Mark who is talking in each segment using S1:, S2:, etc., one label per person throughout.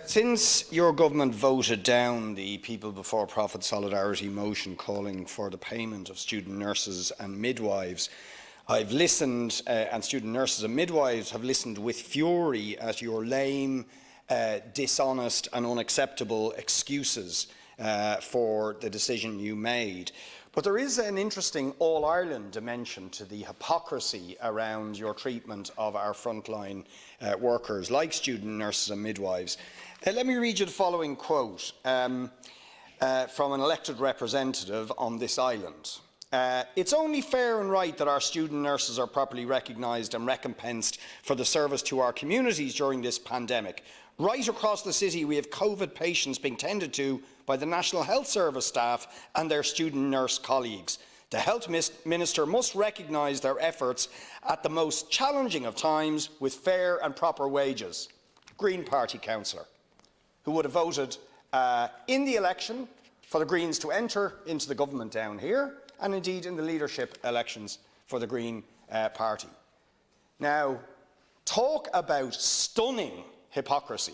S1: Since your government voted down the People Before Profit Solidarity motion calling for the payment of student nurses and midwives, I've listened, and student nurses and midwives have listened with fury at your lame, dishonest and unacceptable excuses for the decision you made. But there is an interesting All-Ireland dimension to the hypocrisy around your treatment of our frontline workers, like student nurses and midwives. Let me read you the following quote from an elected representative on this island. It's only fair and right that our student nurses are properly recognised and recompensed for the service to our communities during this pandemic. Right across the city, we have COVID patients being tended to by the National Health Service staff and their student nurse colleagues. The Health Minister must recognise their efforts at the most challenging of times with fair and proper wages. Green Party councillor, who would have voted in the election for the Greens to enter into the government down here, and indeed in the leadership elections for the Green Party. Now, talk about stunning hypocrisy,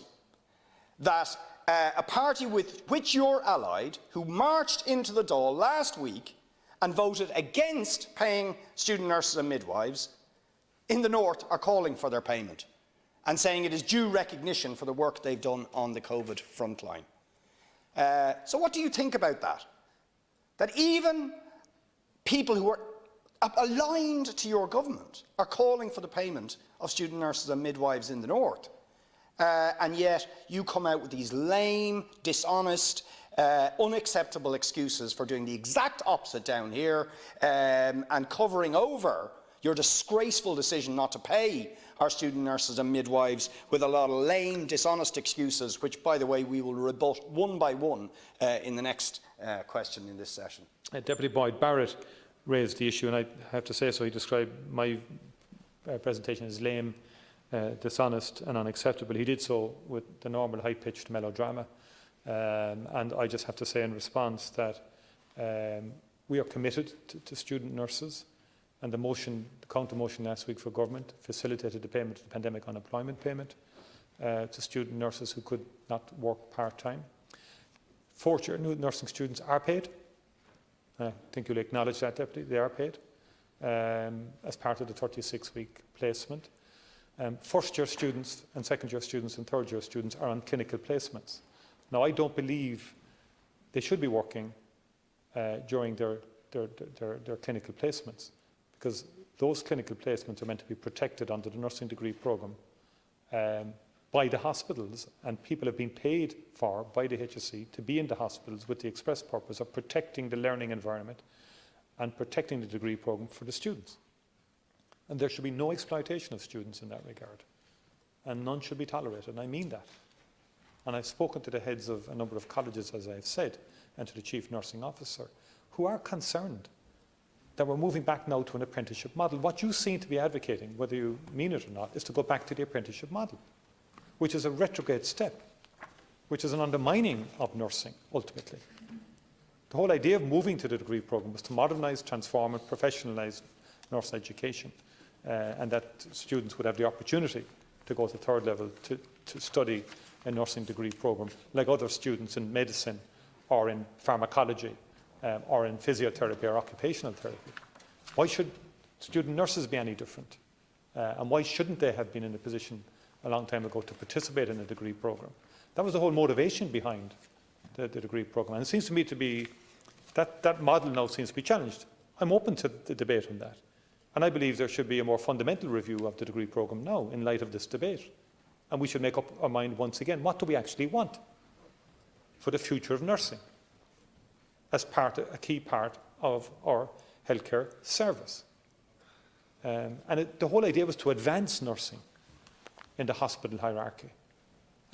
S1: that a party with which you're allied, who marched into the Dáil last week and voted against paying student nurses and midwives in the north, are calling for their payment and saying it is due recognition for the work they've done on the COVID frontline. So what do you think about that? That even people who are aligned to your government are calling for the payment of student nurses and midwives in the north. And yet you come out with these lame, dishonest, unacceptable excuses for doing the exact opposite down here and covering over your disgraceful decision not to pay our student nurses and midwives with a lot of lame, dishonest excuses, which, by the way, we will rebut one by one in the next question in this session.
S2: Deputy Boyd Barrett raised the issue, and I have to say so. He described my presentation as lame, dishonest and unacceptable. He did so with the normal high-pitched melodrama. And I just have to say in response that we are committed to student nurses, and the counter-motion last week for government facilitated the payment of the pandemic unemployment payment to student nurses who could not work part-time. Fourth-year nursing students are paid. I think you'll acknowledge that, Deputy. They are paid as part of the 36-week placement. First-year students and second-year students and third-year students are on clinical placements. Now, I don't believe they should be working during their clinical placements, because those clinical placements are meant to be protected under the nursing degree programme by the hospitals, and people have been paid for by the HSE to be in the hospitals with the express purpose of protecting the learning environment and protecting the degree programme for the students. And there should be no exploitation of students in that regard, and none should be tolerated, and I mean that. And I've spoken to the heads of a number of colleges, as I've said, and to the Chief Nursing Officer, who are concerned that we're moving back now to an apprenticeship model. What you seem to be advocating, whether you mean it or not, is to go back to the apprenticeship model, which is a retrograde step, which is an undermining of nursing, ultimately. The whole idea of moving to the degree programme was to modernise, transform and professionalise nurse education, and that students would have the opportunity to go to third level to study a nursing degree programme, like other students in medicine or in pharmacology or in physiotherapy or occupational therapy. Why should student nurses be any different? And why shouldn't they have been in a position a long time ago to participate in a degree programme? That was the whole motivation behind the degree programme. And it seems to me to be that model now seems to be challenged. I'm open to the debate on that. And I believe there should be a more fundamental review of the degree programme now in light of this debate. And we should make up our mind once again, what do we actually want for the future of nursing as a key part of our healthcare service? The whole idea was to advance nursing in the hospital hierarchy,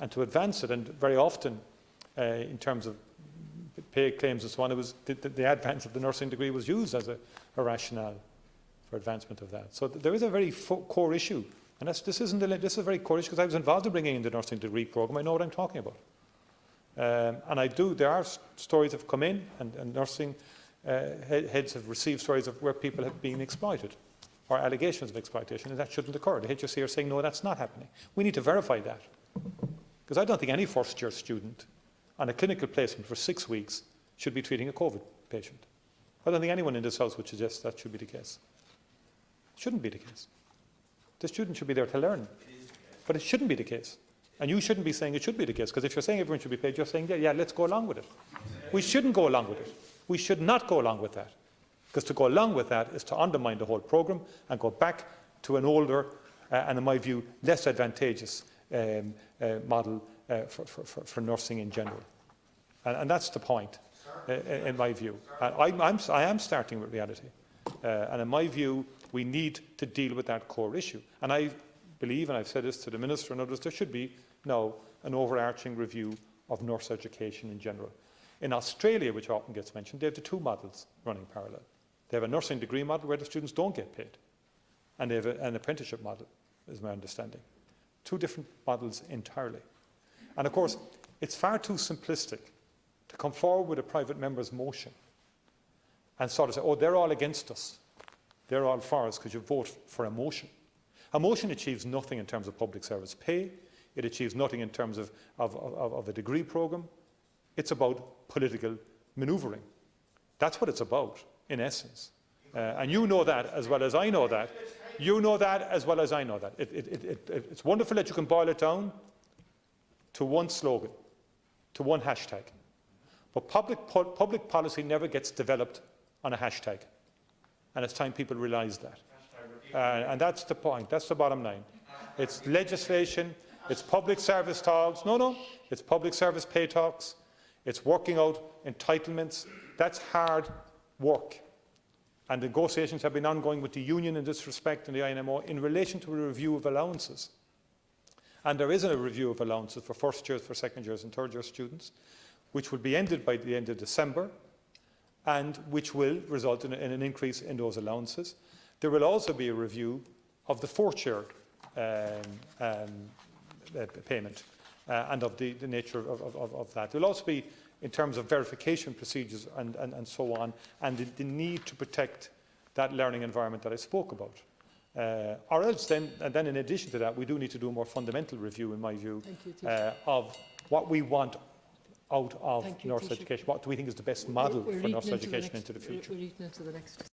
S2: and to advance it, and very often in terms of pay claims and so on, it was the advance of the nursing degree was used as a rationale for advancement of that. So there is a very core issue, and this is a very core issue, because I was involved in bringing in the nursing degree programme. I know what I'm talking about. And there are stories that have come in, and nursing heads have received stories of where people have been exploited, or allegations of exploitation, and that shouldn't occur. The HSE are saying, no, that's not happening. We need to verify that. Because I don't think any first-year student on a clinical placement for 6 weeks should be treating a COVID patient. I don't think anyone in this House would suggest that should be the case. It shouldn't be the case. The student should be there to learn. But it shouldn't be the case. And you shouldn't be saying it should be the case, because if you're saying everyone should be paid, you're saying, yeah, let's go along with it. We shouldn't go along with it. We should not go along with that. Because to go along with that is to undermine the whole programme and go back to an older and, in my view, less advantageous model for nursing in general. And that's the point, in my view. I am starting with reality. And in my view, we need to deal with that core issue. And I believe, and I've said this to the Minister and others, there should be now an overarching review of nurse education in general. In Australia, which often gets mentioned, they have the two models running parallel. They have a nursing degree model where the students don't get paid. And they have an apprenticeship model, is my understanding. Two different models entirely. And of course, it's far too simplistic to come forward with a private member's motion and sort of say, oh, they're all against us. They're all for us because you vote for a motion. A motion achieves nothing in terms of public service pay. It achieves nothing in terms of a degree programme. It's about political manoeuvring. That's what it's about, in essence. And you know that as well as I know that. You know that as well as I know that. It's wonderful that you can boil it down to one slogan, to one hashtag. But public policy never gets developed on a hashtag. And it's time people realise that. And that's the point. That's the bottom line. It's legislation. It's public service talks. No. It's public service pay talks. It's working out entitlements. That's hard work. And negotiations have been ongoing with the union in this respect and the INMO in relation to a review of allowances. And there is a review of allowances for first years, for second years and third year students, which will be ended by the end of December, and which will result in an increase in those allowances. There will also be a review of the fourth year payment and of the nature of that. There will also be, in terms of verification procedures and so on, and the need to protect that learning environment that I spoke about. Or else then in addition to that, we do need to do a more fundamental review, in my view, of what we want out of nurse education. What do we think is the best model for nurse education into the future?
S3: We're eating into the next.